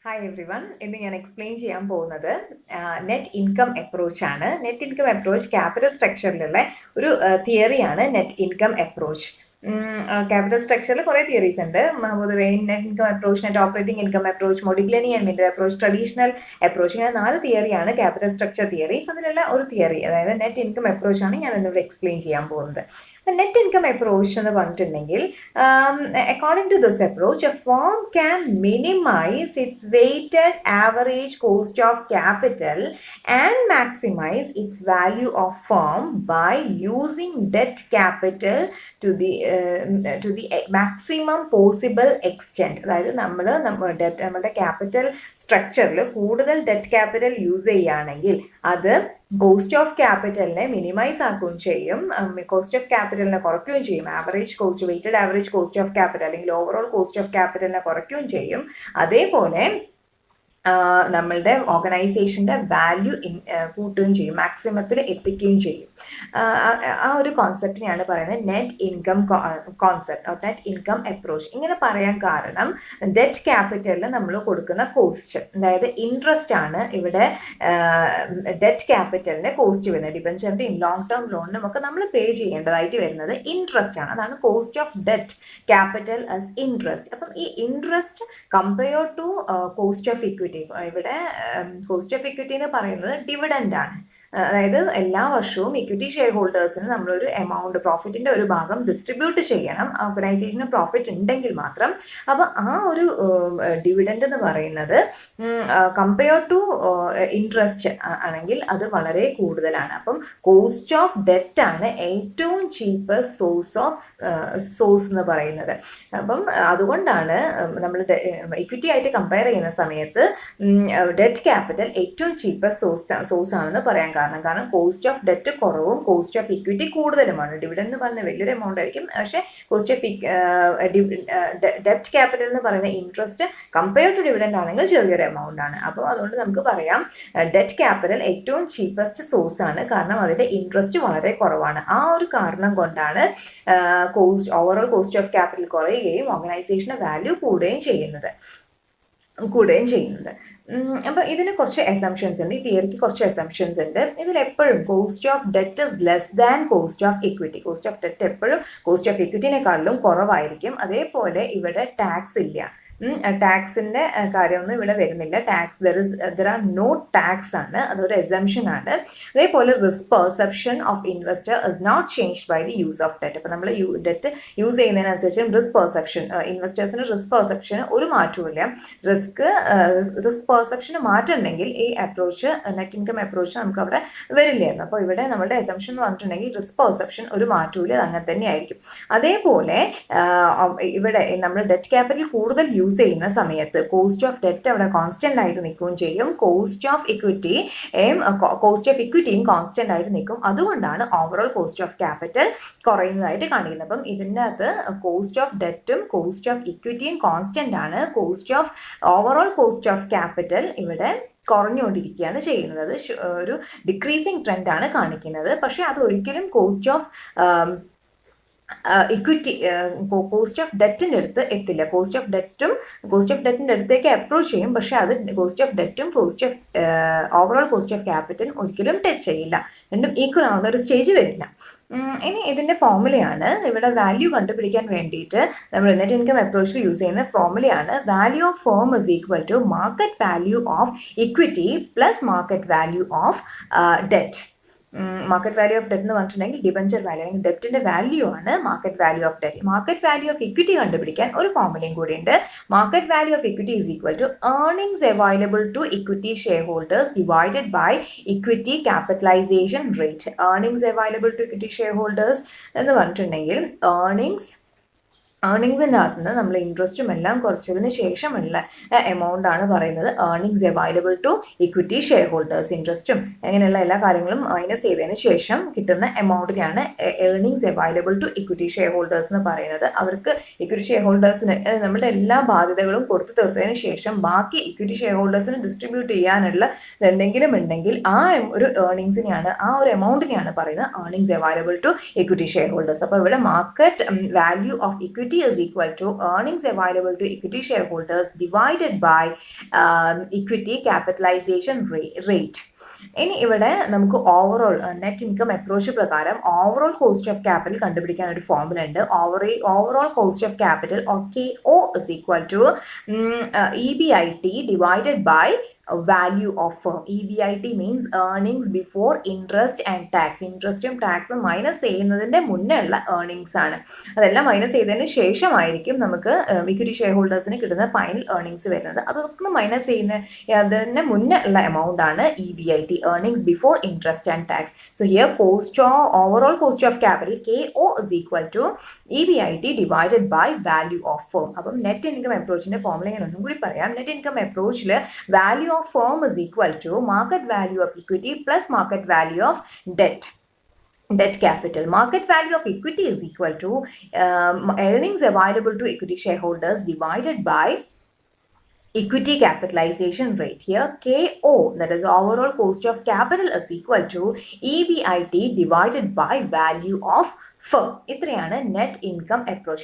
Hi everyone. ഇന്ന് ഞാൻ explain ചെയ്യാൻ പോകുന്നത് നെറ്റ് ഇൻകം അപ്രോച്ച് ആണ്. നെറ്റ് ഇൻകം അപ്രോച്ച് ക്യാപിറ്റൽ സ്ട്രക്ചറിലുള്ള ഒരു തിയറിയാണ് നെറ്റ് ഇൻകം അപ്രോച്ച്. ക്യാപിറ്റൽ സ്ട്രക്ചറിൽ കുറേ തിയറീസ് ഉണ്ട്. പൊതുവെ net income approach, net operating income approach, Modigliani and Miller approach, traditional approach, ഇങ്ങനെ 4 തിയറിയാണ് ക്യാപിറ്റൽ സ്ട്രക്ചർ തിയറീസ്. അതിലുള്ള ഒരു തിയറി, അതായത് നെറ്റ് ഇൻകം അപ്രോച്ച് ആണ് ഞാൻ ഇന്നിവിടെ എക്സ്പ്ലെയിൻ ചെയ്യാൻ പോകുന്നത്. നെറ്റ് ഇൻകം അപ്രോച്ച് എന്ന് പറഞ്ഞിട്ടുണ്ടെങ്കിൽ according to this approach, a firm can minimize its weighted average cost of capital and maximize its value of firm by using debt capital to the maximum possible extent. അതായത് നമ്മുടെ capital സ്ട്രക്ചറിൽ കൂടുതൽ debt capital use ചെയ്യുകയാണെങ്കിൽ അത് cost of ക്യാപിറ്റലിനെ minimise ആക്കുകയും ചെയ്യും, cost of ക്യാപിറ്റലിനെ കുറയ്ക്കുകയും ചെയ്യും. Average cost, weighted average cost of capital അല്ലെങ്കിൽ ഓവറോൾ കോസ്റ്റ് ഓഫ് ക്യാപിറ്റലിനെ കുറയ്ക്കുകയും ചെയ്യും. അതേപോലെ നമ്മളുടെ ഓർഗനൈസേഷൻ്റെ വാല്യൂ കൂട്ടുകയും ചെയ്യും, മാക്സിമത്തിൽ എത്തിക്കുകയും ചെയ്യും. ആ ഒരു കോൺസെപ്റ്റിനെയാണ് പറയുന്നത് net income concept, net income approach. ഇങ്ങനെ പറയാൻ കാരണം ഡെറ്റ് ക്യാപിറ്റലിൽ നമ്മൾ കൊടുക്കുന്ന കോസ്റ്റ്, അതായത് ഇൻട്രസ്റ്റ് ആണ് ഇവിടെ ഡെറ്റ് ക്യാപിറ്റലിൻ്റെ കോസ്റ്റ് വരുന്നത്. ഡിബഞ്ചറിൻ്റെ ലോങ് ടേം ലോണിനും ഒക്കെ നമ്മൾ പേ ചെയ്യേണ്ടതായിട്ട് വരുന്നത് ഇൻട്രസ്റ്റ് ആണ്. അതാണ് cost of debt capital as interest. അപ്പം ഈ interest compare to cost of equity, ഇവിടെ കോസ്റ്റ് ഓഫ് ഇക്വിറ്റി എന്ന് പറയുന്നത് ഡിവിഡൻഡ് ആണ്. അതായത് എല്ലാ വർഷവും ഇക്വിറ്റി ഷെയർ ഹോൾഡേഴ്സിന് നമ്മളൊരു എമൗണ്ട്, പ്രോഫിറ്റിന്റെ ഒരു ഭാഗം ഡിസ്ട്രിബ്യൂട്ട് ചെയ്യണം, ഓർഗനൈസേഷന് പ്രോഫിറ്റ് ഉണ്ടെങ്കിൽ മാത്രം. അപ്പോൾ ആ ഒരു ഡിവിഡൻഡ് എന്ന് പറയുന്നത് കമ്പയർ ടു ഇൻട്രസ്റ്റ് ആണെങ്കിൽ അത് വളരെ കൂടുതലാണ്. അപ്പം കോസ്റ്റ് ഓഫ് ഡെറ്റ് ആണ് ഏറ്റവും ചീപ്പസ്റ്റ് സോഴ്സ് എന്ന് പറയുന്നത്. അപ്പം അതുകൊണ്ടാണ് നമ്മൾ ഇക്വിറ്റി ആയിട്ട് കമ്പയർ ചെയ്യുന്ന സമയത്ത് ഡെറ്റ് ക്യാപിറ്റൽ ഏറ്റവും ചീപ്പസ്റ്റ് സോഴ്സ് ആണെന്ന് പറയാൻ കാരണം കോസ്റ്റ് ഓഫ് ഡെറ്റ് കുറവും കോസ്റ്റ് ഓഫ് ഇക്വിറ്റി കൂടുതലുമാണ്. ഡിവിഡൻഡ് എന്ന് പറയുന്നത് വലിയൊരു എമൗണ്ട് ആയിരിക്കും, പക്ഷേ കോസ്റ്റ് ഓഫ് ഡെറ്റ് ക്യാപിറ്റൽ എന്ന് പറയുന്ന ഇൻട്രസ്റ്റ് കമ്പയർ ടു ഡിവിഡൻഡ് ആണെങ്കിൽ ചെറിയൊരു എമൗണ്ട് ആണ്. അപ്പോൾ അതുകൊണ്ട് നമുക്ക് പറയാം ഡെറ്റ് ക്യാപിറ്റൽ ഏറ്റവും ചീപ്പസ്റ്റ് സോഴ്സ് ആണ്, കാരണം അതിന്റെ ഇൻട്രസ്റ്റ് വളരെ കുറവാണ്. ആ ഒരു കാരണം കൊണ്ടാണ് ഓവറോൾ കോസ്റ്റ് ഓഫ് ക്യാപിറ്റൽ കുറയുകയും ഓർഗനൈസേഷന്റെ വാല്യൂ കൂടുകയും ചെയ്യുന്നത്. അപ്പോൾ ഇതിന് കുറച്ച് അസംഷൻസ് ഉണ്ട്, ഈ തിയറിക്ക് കുറച്ച് അസംഷൻസ് ഉണ്ട്. ഇതിൽ എപ്പോഴും cost of debt is less than cost of equity. Cost of debt എപ്പോഴും കോസ്റ്റ് ഓഫ് ഇക്വിറ്റിനെക്കാളും കുറവായിരിക്കും. അതേപോലെ ഇവിടെ ടാക്സ് ഇല്ല, ടാക്സിന്റെ കാര്യമൊന്നും ഇവിടെ വരുന്നില്ല. ദർ ആർ നോ ടാക്സ് ആണ്, അതൊരു എസംഷൻ ആണ്. അതേപോലെ risk perception of investor is not changed by the use of debt. അപ്പോൾ നമ്മൾ ഡെറ്റ് യൂസ് ചെയ്യുന്നതിനനുസരിച്ച് റിസ്ക് പെർസെപ്ഷൻ, ഇൻവെസ്റ്റേഴ്സിന് റിസ്ക് പെർസെപ്ഷന് ഒരു മാറ്റവും റിസ്ക് പെർസെപ്ഷന് മാറ്റമുണ്ടെങ്കിൽ ഈ അപ്രോച്ച്, നെറ്റ് ഇൻകം അപ്രോച്ച് നമുക്ക് അവിടെ വരില്ലായിരുന്നു. അപ്പോൾ ഇവിടെ നമ്മുടെ എസംഷൻ എന്ന് പറഞ്ഞിട്ടുണ്ടെങ്കിൽ റിസ്ക് പെർസെപ്ഷൻ ഒരു മാറ്റവും അങ്ങനെ തന്നെ ആയിരിക്കും. അതേപോലെ ഇവിടെ നമ്മൾ ഡെറ്റ് ക്യാപിറ്റൽ കൂടുതൽ യൂസ് ചെയ്യുന്ന സമയത്ത് കോസ്റ്റ് ഓഫ് ഡെറ്റ് അവിടെ കോൺസ്റ്റന്റ് ആയിട്ട് നിൽക്കുകയും ചെയ്യും, കോസ്റ്റ് ഓഫ് ഇക്വിറ്റിയും കോൺസ്റ്റന്റ് ആയിട്ട് നിൽക്കും. അതുകൊണ്ടാണ് ഓവറോൾ കോസ്റ്റ് ഓഫ് ക്യാപിറ്റൽ കുറയുന്നതായിട്ട് കാണിക്കുന്നത്. അപ്പം ഇതിൻ്റെ അകത്ത് കോസ്റ്റ് ഓഫ് ഡെറ്റും കോസ്റ്റ് ഓഫ് ഇക്വിറ്റിയും കോൺസ്റ്റന്റ് ആണ്, ഓവറോൾ കോസ്റ്റ് ഓഫ് ക്യാപിറ്റൽ ഇവിടെ കുറഞ്ഞുകൊണ്ടിരിക്കുകയാണ് ചെയ്യുന്നത്. ഒരു ഡിക്രീസിങ് ട്രെൻഡ് ആണ് കാണിക്കുന്നത്. പക്ഷെ അത് ഒരിക്കലും cost of equity, cost of ഡെറ്റിൻ്റെ അടുത്ത് എത്തില്ല. കോസ്റ്റ് ഓഫ് ഡെറ്റിൻ്റെ അടുത്തേക്ക് അപ്രോച്ച് ചെയ്യും, പക്ഷെ അത് കോസ്റ്റ് ഓഫ് ഡെറ്റും cost of overall cost of ക്യാപിറ്റലും ഒരിക്കലും ടച്ച് ചെയ്യില്ല. രണ്ടും ഈക്വൽ ആവുന്ന ഒരു സ്റ്റേജ് വരില്ല. ഇനി ഇതിൻ്റെ ഫോർമുലയാണ്, ഇവിടെ വാല്യൂ കണ്ടുപിടിക്കാൻ വേണ്ടിയിട്ട് നമ്മൾ നെറ്റ് ഇൻകം അപ്രോച്ചിൽ യൂസ് ചെയ്യുന്ന ഫോർമുലയാണ് value of firm is equal to market value of equity plus market value of debt. Market value of debt എന്ന് പറഞ്ഞിട്ടുണ്ടെങ്കിൽ ഡിബഞ്ചർ വാല്യൂ അല്ലെങ്കിൽ ഡെറ്റിന്റെ വാല്യൂ ആണ് market value of debt. Market value of equity കണ്ടുപിടിക്കാൻ ഒരു ഫോർമുലയും കൂടി ഉണ്ട്. Market value of equity is equal to earnings available to equity share holders divided by equity capitalisation rate. Earnings available to equity share holders എന്ന് പറഞ്ഞിട്ടുണ്ടെങ്കിൽ ഏർണിങ്സിൻ്റെ അകത്ത് നിന്ന് നമ്മൾ ഇൻട്രസ്റ്റും എല്ലാം കുറച്ചതിന് ശേഷമുള്ള എമൗണ്ട് ആണ് പറയുന്നത് earnings available to equity share holders. ഇൻട്രസ്റ്റും അങ്ങനെയുള്ള എല്ലാ കാര്യങ്ങളും മൈനസ് ചെയ്തതിന് ശേഷം കിട്ടുന്ന എമൗണ്ടിനാണ് earnings available to equity share holders എന്ന് പറയുന്നത്. അവർക്ക് ഇക്വിറ്റി ഷെയർ ഹോൾഡേഴ്സിന് നമ്മുടെ എല്ലാ ബാധ്യതകളും കൊടുത്തു തീർത്തതിന് ശേഷം ബാക്കി ഇക്വിറ്റി ഷെയർ ഹോൾഡേഴ്സിന് ഡിസ്ട്രിബ്യൂട്ട് ചെയ്യാനുള്ള എന്തെങ്കിലും ഉണ്ടെങ്കിൽ ആ ഒരു ഏർണിങ്സിനെയാണ്, ആ ഒരു എമൗണ്ടിനെയാണ് പറയുന്നത് earnings available to equity share holders. അപ്പോൾ ഇവിടെ market value of equity equity is equal to earnings available to equity shareholders divided by equity capitalization rate. ഇനി ഇവിടെ നമുക്ക് ഓവറോൾ നെറ്റ് ഇൻകം അപ്രോച്ച് പ്രകാരം ഓവറോൾ കോസ്റ്റ് ഓഫ് ക്യാപിറ്റൽ കണ്ടുപിടിക്കാൻ ഒരു formula ഉണ്ട്. Overall cost of capital or KO is equal to EBIT divided by value of firm. EBIT means earnings before interest and tax. ഇൻട്രസ്റ്റും ടാക്സും minus ചെയ്യുന്നതിന്റെ മുന്നേ ഉള്ള earnings ആണ്. അതെല്ലാം മൈനസ് ചെയ്തതിന് ശേഷമായിരിക്കും നമുക്ക് ഇക്വിറ്റി ഷെയർ ഹോൾഡേഴ്സിന് കിട്ടുന്ന ഫൈനൽ ഏർണിങ്സ് വരുന്നത്. അതൊക്കെ മൈനസ് ചെയ്യുന്നതിന് മുന്നേ ഉള്ള എമൗണ്ട് ആണ് EBIT, earnings before interest and tax. So here overall cost of capital KO is equal to EBIT divided by value of firm. അപ്പം നെറ്റ് ഇൻകം അപ്രോച്ചിന്റെ ഫോർമുല ഞാൻ ഒന്നും കൂടി പറയാം. നെറ്റ് ഇൻകം അപ്രോച്ചിൽ value of firm is equal to market value of equity plus market value of debt capital. Market value of equity is equal to earnings available to equity shareholders divided by equity capitalization rate. Here KO, that is overall cost of capital, is equal to EBIT divided by value of firm. ഇത്രയാണ് net income approach.